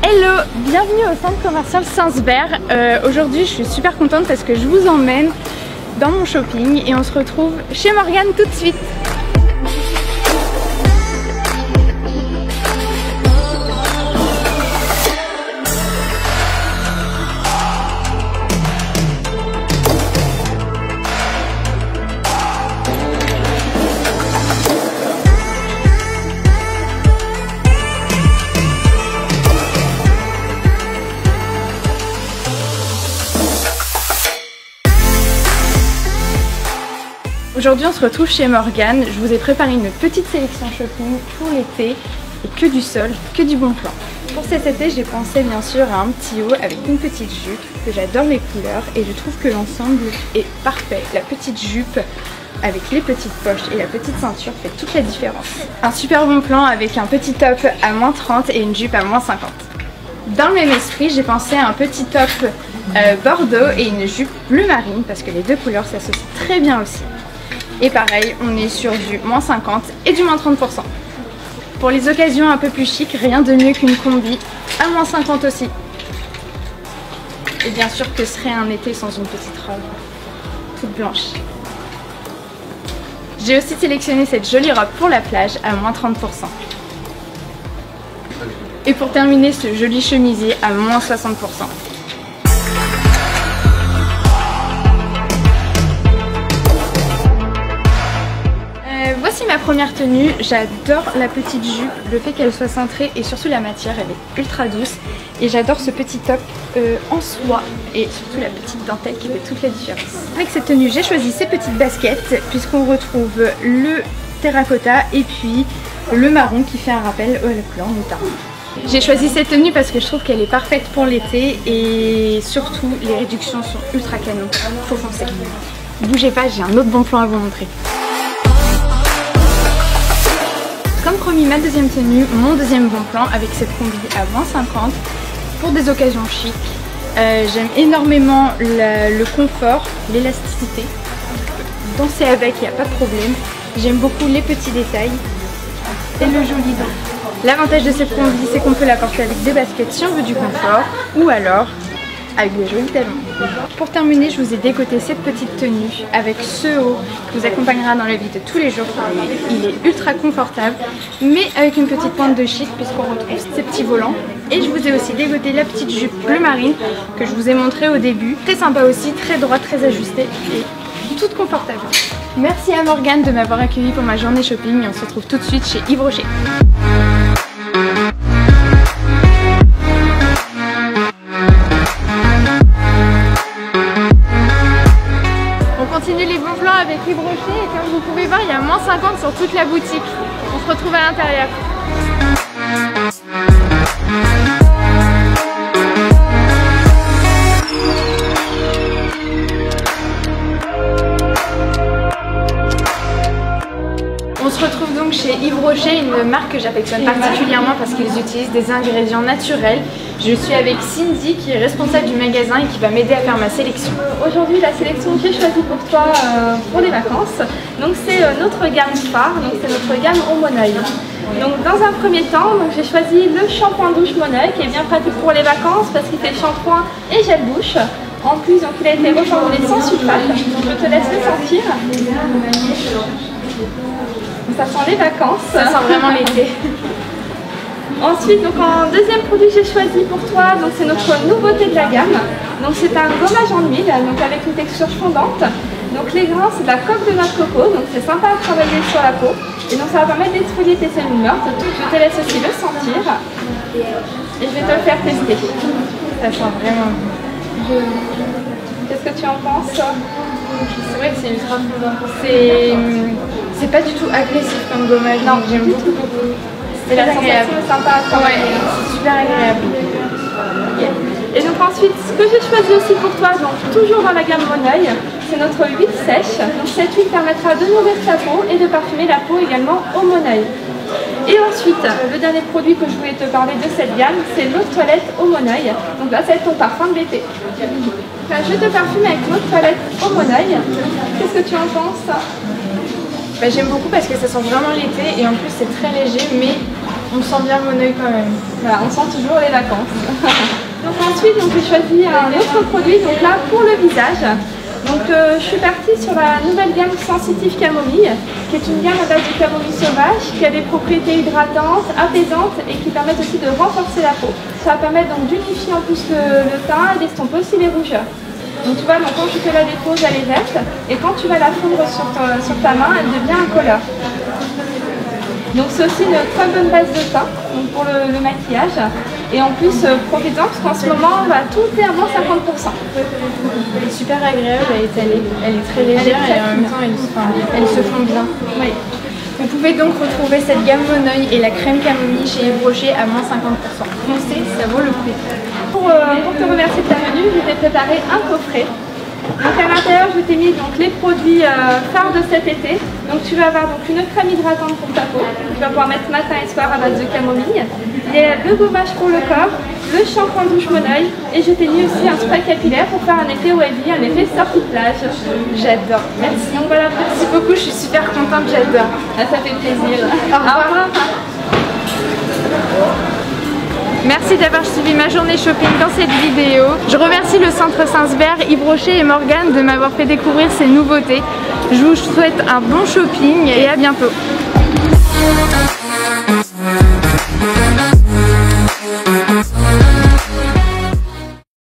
Hello, bienvenue au centre commercial Saint-Sbert. Aujourd'hui je suis super contente parce que je vous emmène dans mon shopping et on se retrouve chez Morgane tout de suite. Aujourd'hui on se retrouve chez Morgane, je vous ai préparé une petite sélection shopping pour l'été et que du sol, que du bon plan. Pour cet été j'ai pensé bien sûr à un petit haut avec une petite jupe, que j'adore les couleurs et je trouve que l'ensemble est parfait. La petite jupe avec les petites poches et la petite ceinture fait toute la différence. Un super bon plan avec un petit top à -30 et une jupe à -50. Dans le même esprit j'ai pensé à un petit top bordeaux et une jupe bleu marine parce que les deux couleurs s'associent très bien aussi. Et pareil, on est sur du -50 et du -30%. Pour les occasions un peu plus chic, rien de mieux qu'une combi à -50 aussi. Et bien sûr que ce serait un été sans une petite robe toute blanche. J'ai aussi sélectionné cette jolie robe pour la plage à -30%. Et pour terminer, ce joli chemisier à -60%. Voici ma première tenue, j'adore la petite jupe, le fait qu'elle soit cintrée et surtout la matière, elle est ultra douce. Et j'adore ce petit top en soie et surtout la petite dentelle qui fait toute la différence. Avec cette tenue, j'ai choisi ces petites baskets puisqu'on retrouve le terracotta et puis le marron qui fait un rappel à la couleur moutarde. J'ai choisi cette tenue parce que je trouve qu'elle est parfaite pour l'été et surtout les réductions sont ultra canon, faut foncer. Bougez pas, j'ai un autre bon plan à vous montrer. Comme promis, ma deuxième tenue, mon deuxième bon plan avec cette combi à -50 pour des occasions chic. J'aime énormément le confort, l'élasticité. Danser avec, il n'y a pas de problème. J'aime beaucoup les petits détails et le joli dos. L'avantage de cette combi, c'est qu'on peut la porter avec des baskets si on veut du confort ou alors avec des jolis talons. Pour terminer, je vous ai décoté cette petite tenue avec ce haut qui vous accompagnera dans la vie de tous les jours. Il est ultra confortable, mais avec une petite pointe de chic puisqu'on retrouve ces petits volants. Et je vous ai aussi dégoté la petite jupe bleu marine que je vous ai montré au début. Très sympa aussi, très droite, très ajustée et toute confortable. Merci à Morgane de m'avoir accueilli pour ma journée shopping et on se retrouve tout de suite chez Yves Rocher. Les bons plans avec Yves Rocher et comme vous pouvez voir il y a -50 sur toute la boutique. On se retrouve à l'intérieur. On se retrouve donc chez Yves Rocher, une marque que j'affectionne particulièrement parce qu'ils utilisent des ingrédients naturels. Je suis avec Cindy qui est responsable du magasin et qui va m'aider à faire ma sélection. Aujourd'hui la sélection que j'ai choisie pour toi pour les vacances, donc c'est notre gamme phare, donc c'est notre gamme au Moneuil. Donc dans un premier temps, j'ai choisi le shampoing douche Moneuil qui est bien pratique pour les vacances parce qu'il fait shampoing et gel douche. En plus donc il a été reformulé sans sulfate. Je te laisse le sentir. Ça sent les vacances. Ça sent vraiment l'été. Ensuite, donc en deuxième produit que j'ai choisi pour toi, donc c'est notre nouveauté de la gamme. Donc c'est un gommage en huile, donc avec une texture fondante. Donc les grains c'est de la coque de noix de coco, donc c'est sympa à travailler sur la peau. Et donc ça va permettre d'exfolier tes cellules mortes. Je te laisse aussi le sentir. Et je vais te le faire tester. Ça sent vraiment bon. Qu'est-ce que tu en penses? C'est vrai que c'est ultra fondant. C'est pas du tout agressif comme gommage. Non, j'aime beaucoup. C'est la sensation sympa à travailler. Ouais, c'est super agréable. Et donc ensuite, ce que j'ai choisi aussi pour toi, donc toujours dans la gamme Moneuil, c'est notre huile sèche. Donc cette huile permettra de nourrir ta peau et de parfumer la peau également au Moneuil. Et ensuite, le dernier produit que je voulais te parler de cette gamme, c'est l'eau de toilette au Moneuil. Donc là, ça va être ton parfum de l'été. Je te parfume avec l'eau de toilette au Moneuil. Qu'est-ce que tu en penses? J'aime beaucoup parce que ça sent vraiment l'été et en plus c'est très léger mais On sent bien Moneuil quand même. Voilà, on sent toujours les vacances. Donc ensuite, j'ai choisi un autre produit, donc là pour le visage. Donc je suis partie sur la nouvelle gamme Sensitive Camomille, qui est une gamme à base de camomille sauvage, qui a des propriétés hydratantes, apaisantes et qui permettent aussi de renforcer la peau. Ça va permettre donc d'unifier en plus le teint et d'estomper aussi les rougeurs. Donc tu vois, donc, quand je te la dépose, elle est verte, et quand tu vas la fondre sur ta main, elle devient incolore. Donc c'est aussi une très bonne base de teint donc pour le maquillage. Et en plus, profitons parce qu'en ce moment, tout est à moins 50%. Elle est super agréable, elle est très légère et en même temps, elle se fond bien. Oui. Vous pouvez donc retrouver cette gamme Moneuil et la crème camomille chez Yves Rocher à moins 50%. Foncez, ça vaut le coup. Pour te remercier de ta venue, je t'ai préparé un coffret. Donc à l'intérieur, je t'ai mis donc les produits phares de cet été. Donc tu vas avoir donc une crème hydratante pour ta peau. Tu vas pouvoir mettre matin et soir à base de camomille. Il y a le gommage pour le corps, le shampoing douche Moneuil. Et je t'ai mis aussi un spray capillaire pour faire un effet wavy, un effet sortie de plage. J'adore. Merci. Donc voilà, Merci beaucoup, je suis super contente, j'adore. Ça fait plaisir. Au revoir. Merci d'avoir suivi ma journée shopping dans cette vidéo. Je remercie le Centre Sainsberg, Yves Rocher et Morgane de m'avoir fait découvrir ces nouveautés. Je vous souhaite un bon shopping et à bientôt.